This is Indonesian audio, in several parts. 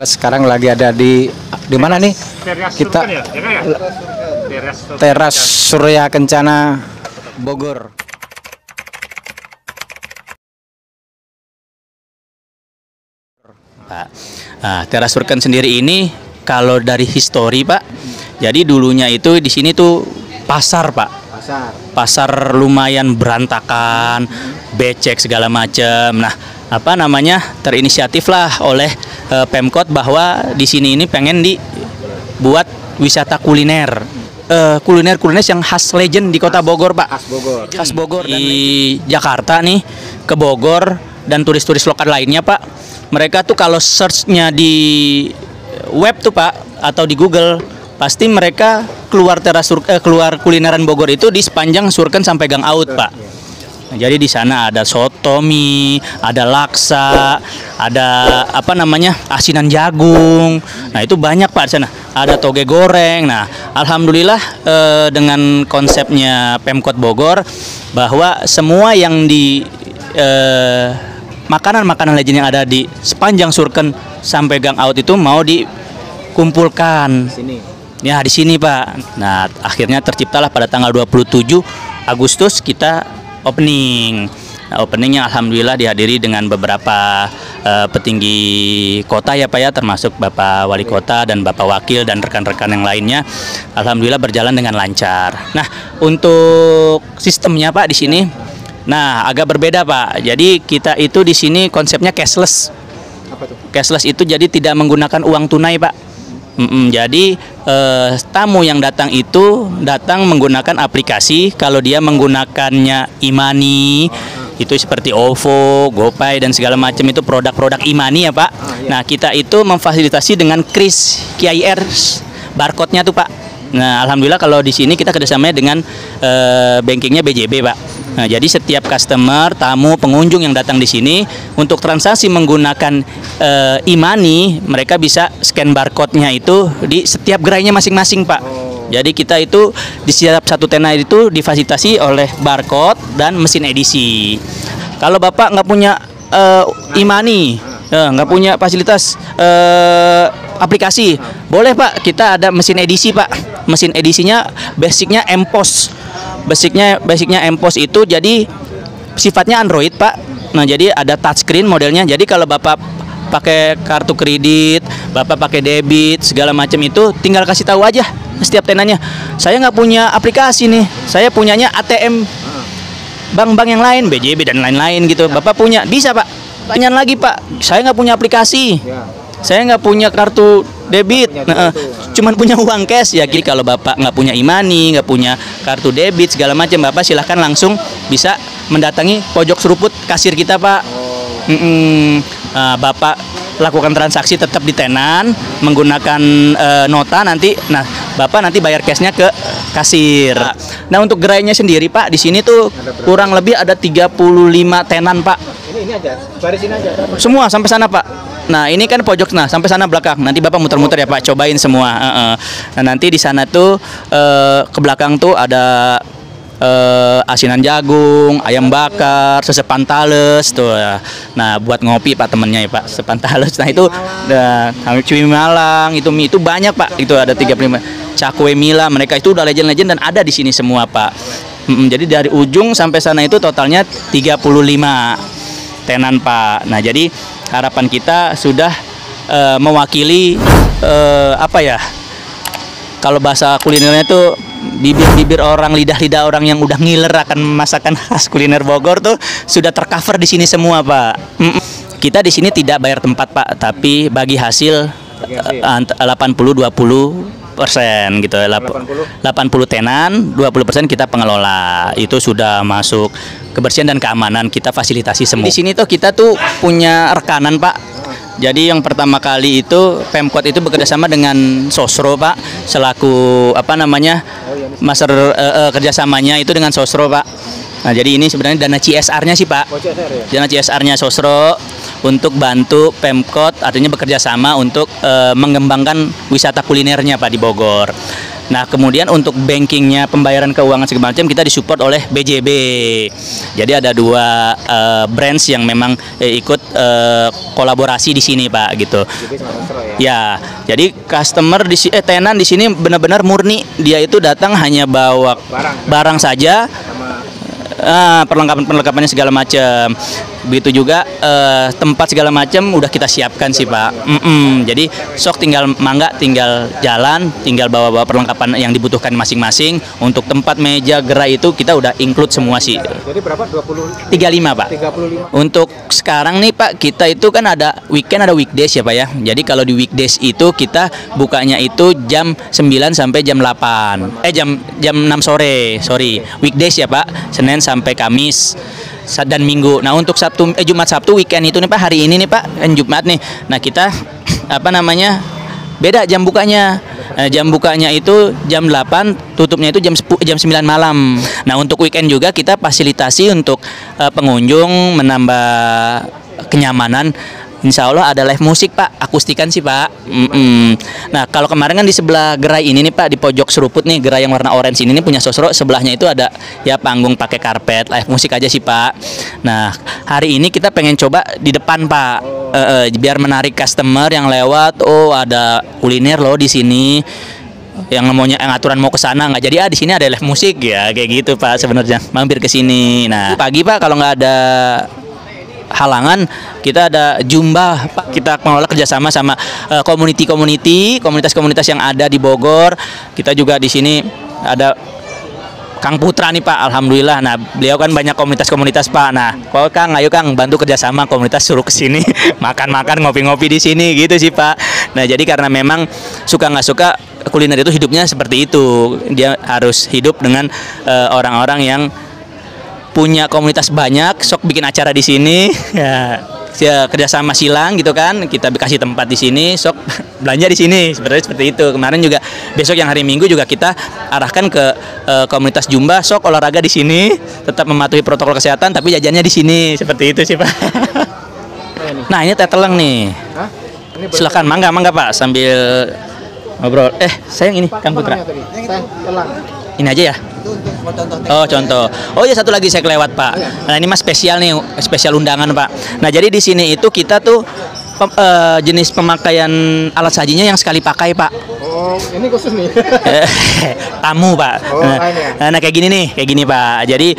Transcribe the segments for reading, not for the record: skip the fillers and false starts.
Sekarang lagi ada di mana nih? Kita ya? Ya? Teras Surya Kencana Bogor. Pak. Nah, Teras Surken sendiri ini kalau dari histori, Pak. Jadi dulunya itu di sini tuh pasar, Pak. Pasar lumayan berantakan, becek segala macam. Nah, apa namanya? Terinisiatif lah oleh Pemkot bahwa di sini ini pengen dibuat wisata kuliner. Kuliner yang khas legend di Kota Bogor, Pak. Khas Bogor di Jakarta nih ke Bogor dan turis-turis lokal lainnya, Pak. Mereka tuh kalau search-nya di web tuh, Pak, atau di Google, pasti mereka keluar keluar kulineran Bogor itu di sepanjang Surken sampai Gang Aut, Pak. Nah, jadi di sana ada soto mie, ada laksa, ada apa namanya asinan jagung. Nah itu banyak, Pak, di sana. Ada toge goreng. Nah alhamdulillah dengan konsepnya Pemkot Bogor bahwa semua yang di makanan-makanan legend yang ada di sepanjang Surken sampai Gang Aut itu mau dikumpulkan. Ya di sini, Pak. Nah akhirnya terciptalah pada tanggal 27 Agustus kita opening. Nah, openingnya alhamdulillah dihadiri dengan beberapa petinggi kota ya, Pak ya, termasuk Bapak Wali Kota dan Bapak Wakil dan rekan-rekan yang lainnya. Alhamdulillah berjalan dengan lancar. Nah, untuk sistemnya, Pak, di sini nah agak berbeda, Pak. Jadi kita itu di sini konsepnya cashless. Apa tuh? Cashless itu jadi tidak menggunakan uang tunai, Pak. Jadi tamu yang datang itu datang menggunakan aplikasi. Kalau dia menggunakannya e-money, itu seperti OVO, GoPay dan segala macam itu produk-produk e-money ya, Pak. Nah kita itu memfasilitasi dengan kris KIR barcode-nya tuh, Pak. Nah alhamdulillah kalau di sini kita kerjasamanya dengan bankingnya BJB, Pak. Nah, jadi setiap customer, tamu, pengunjung yang datang di sini untuk transaksi menggunakan e-money, mereka bisa scan barcode-nya itu di setiap gerainya masing-masing, Pak. Jadi kita itu di setiap satu tenda itu difasilitasi oleh barcode dan mesin edisi. Kalau Bapak nggak punya e-money, nggak punya fasilitas aplikasi, boleh, Pak, kita ada mesin edisi, Pak. Mesin edisinya basicnya MPOS. Basicnya MPOS itu jadi sifatnya Android, Pak. Nah jadi ada touchscreen modelnya. Jadi kalau Bapak pakai kartu kredit, Bapak pakai debit segala macam itu tinggal kasih tahu aja setiap tendanya. Saya nggak punya aplikasi nih, saya punyanya ATM bank-bank yang lain, BJB dan lain-lain gitu. Bapak punya, bisa, Pak. Pertanyaan lagi, Pak, saya nggak punya aplikasi, saya nggak punya kartu debit, cuman punya uang cash ya. Jadi kalau Bapak nggak punya e-money, nggak punya kartu debit segala macam, Bapak silahkan langsung bisa mendatangi pojok seruput kasir kita, Pak. Bapak lakukan transaksi tetap di tenan menggunakan nota nanti. Nah Bapak nanti bayar cashnya ke kasir. Nah untuk gerainya sendiri, Pak, di sini tuh kurang lebih ada 35 tenan, Pak. Ini aja, barisin aja. Semua sampai sana, Pak. Nah ini kan pojok, nah sampai sana belakang. Nanti Bapak muter-muter ya, Pak, cobain semua. Nah nanti di sana tuh ke belakang tuh ada asinan jagung, ayam bakar, sesepan tales tuh. Nah buat ngopi, Pak, temennya ya, Pak, sesepan tales. Nah itu cuy Malang, itu mie itu banyak, Pak. Itu ada 35 cakwe Mila, mereka itu udah legend-legend dan ada di sini semua, Pak. Jadi dari ujung sampai sana itu totalnya 35 tenan, Pak. Nah jadi harapan kita sudah mewakili apa ya, kalau bahasa kulinernya itu bibir-bibir orang, lidah-lidah orang yang udah ngiler akan masakan khas kuliner Bogor tuh sudah tercover di sini semua, Pak. Kita di sini tidak bayar tempat, Pak, tapi bagi hasil 80-20% gitu. 80 tenan, 20% kita pengelola. Itu sudah masuk kebersihan dan keamanan, kita fasilitasi semua. Di sini tuh kita tuh punya rekanan, Pak. Jadi yang pertama kali itu Pemkot itu bekerjasama dengan Sosro, Pak, selaku apa namanya master kerjasamanya itu dengan Sosro, Pak. Nah jadi ini sebenarnya dana CSR-nya sih, Pak. Dana CSR-nya Sosro untuk bantu Pemkot, artinya bekerja sama untuk mengembangkan wisata kulinernya, Pak, di Bogor. Nah, kemudian untuk bankingnya, pembayaran keuangan segala macam kita disupport oleh BJB. Jadi ada dua branch yang memang ikut kolaborasi di sini, Pak, gitu. Ya, jadi customer tenan di sini benar-benar murni, dia itu datang hanya bawa barang saja. Perlengkapannya segala macam. Begitu juga tempat segala macam udah kita siapkan sih, Pak. Jadi sok tinggal mangga, tinggal jalan, tinggal bawa-bawa perlengkapan yang dibutuhkan masing-masing. Untuk tempat, meja, gerai itu kita udah include semua sih. Jadi berapa? 35, Pak. 35. Untuk sekarang nih, Pak, kita itu kan ada weekend, ada weekdays ya, Pak ya. Jadi kalau di weekdays itu kita bukanya itu jam 9 sampai jam 8. Jam 6 sore. Sorry. Weekdays ya, Pak. Senin sampai Kamis dan Minggu. Nah, untuk Jumat Sabtu weekend itu nih, Pak, hari ini nih, Pak, kan Jumat nih. Nah, kita beda jam bukanya. Jam bukanya itu jam 8, tutupnya itu jam 9 malam. Nah, untuk weekend juga kita fasilitasi untuk pengunjung menambah kenyamanan. Insya Allah ada live musik, Pak, akustikan sih, Pak. Nah, kalau kemarin kan di sebelah gerai ini nih, Pak, di pojok seruput nih, gerai yang warna orange ini punya Sosro, sebelahnya itu ada ya panggung pakai karpet, live musik aja sih, Pak. Nah, hari ini kita pengen coba di depan, Pak, biar menarik customer yang lewat. Oh, ada kuliner loh di sini. Yang aturan mau ke sana nggak jadi, di sini ada live musik ya, kayak gitu, Pak, sebenarnya. Mampir ke sini. Nah, pagi, Pak, kalau nggak ada halangan, kita ada Jumba, Pak. Kita mengelola kerjasama sama komunitas-komunitas yang ada di Bogor. Kita juga di sini ada Kang Putra nih, Pak, alhamdulillah. Nah, beliau kan banyak komunitas-komunitas, Pak. Nah, Kang, ayo Kang, bantu kerjasama komunitas, suruh ke sini makan-makan, ngopi-ngopi di sini, gitu sih, Pak. Nah, jadi karena memang suka nggak suka kuliner itu hidupnya seperti itu. Dia harus hidup dengan orang-orang yang punya komunitas banyak, sok bikin acara di sini, ya kerjasama silang gitu kan, kita kasih tempat di sini, sok belanja di sini, seperti itu. Kemarin juga besok yang hari Minggu juga kita arahkan ke komunitas Jumba, sok olahraga di sini, tetap mematuhi protokol kesehatan, tapi jajannya di sini, seperti itu sih, Pak. Nah, ini teh teleng nih. Silakan, mangga Pak, sambil ngobrol. Sayang ini Kang Putra. Ini aja ya. Oh, contoh. Oh ya, satu lagi saya kelewat, Pak. Nah, ini mas spesial nih, spesial undangan, Pak. Nah, jadi di sini itu kita tuh jenis pemakaian alat sajinya yang sekali pakai, Pak. Oh, ini khusus nih. Tamu, Pak. Nah, kayak gini, Pak. Jadi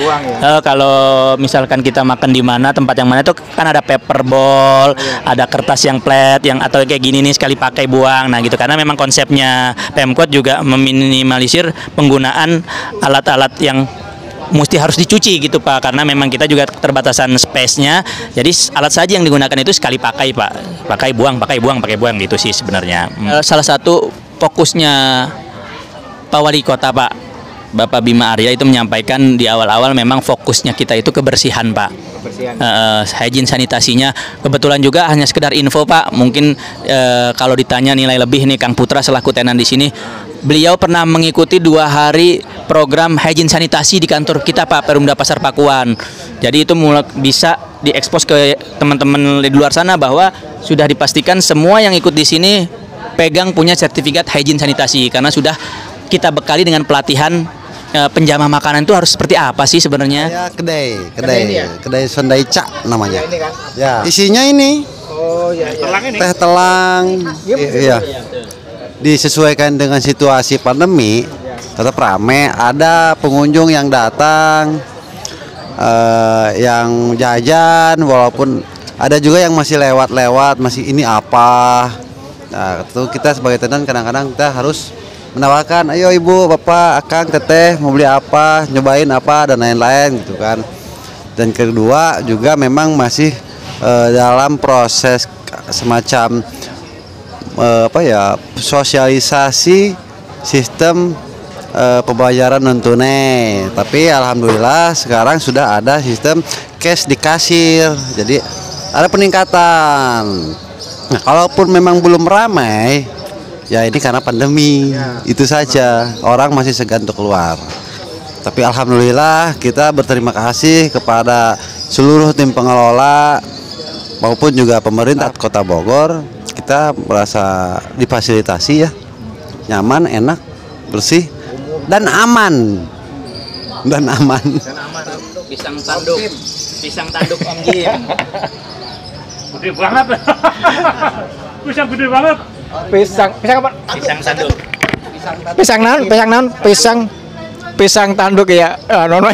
kalau misalkan kita makan di mana, tempat yang mana itu kan ada paper bowl, ada kertas yang flat, yang atau kayak gini nih sekali pakai buang. Nah, gitu, karena memang konsepnya Pemkot juga meminimalisir penggunaan alat-alat yang mesti harus dicuci gitu, Pak, karena memang kita juga terbatasan space-nya. Jadi alat saji yang digunakan itu sekali pakai, Pak. Pakai buang gitu sih sebenarnya. Salah satu fokusnya Pak Wali Kota, Pak, Bapak Bima Arya itu menyampaikan di awal-awal memang fokusnya kita itu kebersihan, Pak. Hygiene sanitasinya. Kebetulan juga hanya sekedar info, Pak. Mungkin kalau ditanya nilai lebih nih Kang Putra selaku tenan di sini, beliau pernah mengikuti 2 hari program hygiene sanitasi di kantor kita, Pak, Perumda Pasar Pakuan. Jadi itu mulai bisa diekspos ke teman-teman di luar sana bahwa sudah dipastikan semua yang ikut di sini pegang punya sertifikat hygiene sanitasi, karena sudah kita bekali dengan pelatihan penjamah makanan itu harus seperti apa sih sebenarnya? Ya, kedai Sondaica namanya. Ya, isinya ini. Oh, ya. Teh telang. Iya. Disesuaikan dengan situasi pandemi, tetap rame. Ada pengunjung yang datang, yang jajan, walaupun ada juga yang masih lewat-lewat, masih ini apa. Nah, itu kita sebagai tenan kadang-kadang kita harus menawarkan, ayo ibu, bapak, akang, teteh, mau beli apa, nyobain apa, dan lain-lain gitu kan. Dan kedua juga memang masih dalam proses semacam sosialisasi sistem pembayaran non tunai. Tapi alhamdulillah sekarang sudah ada sistem cash di kasir, jadi ada peningkatan. Nah, kalaupun memang belum ramai, ya ini karena pandemi, itu saja, orang masih segan untuk keluar. Tapi alhamdulillah kita berterima kasih kepada seluruh tim pengelola maupun juga pemerintah Kota Bogor. Kita merasa difasilitasi ya, nyaman, enak, bersih dan aman. Pisang tanduk. Pisang tanduk Om Jim. Gede banget. Pisang gede banget. Pisang apa? Pisang tanduk. Pisang tanduk ya. Non.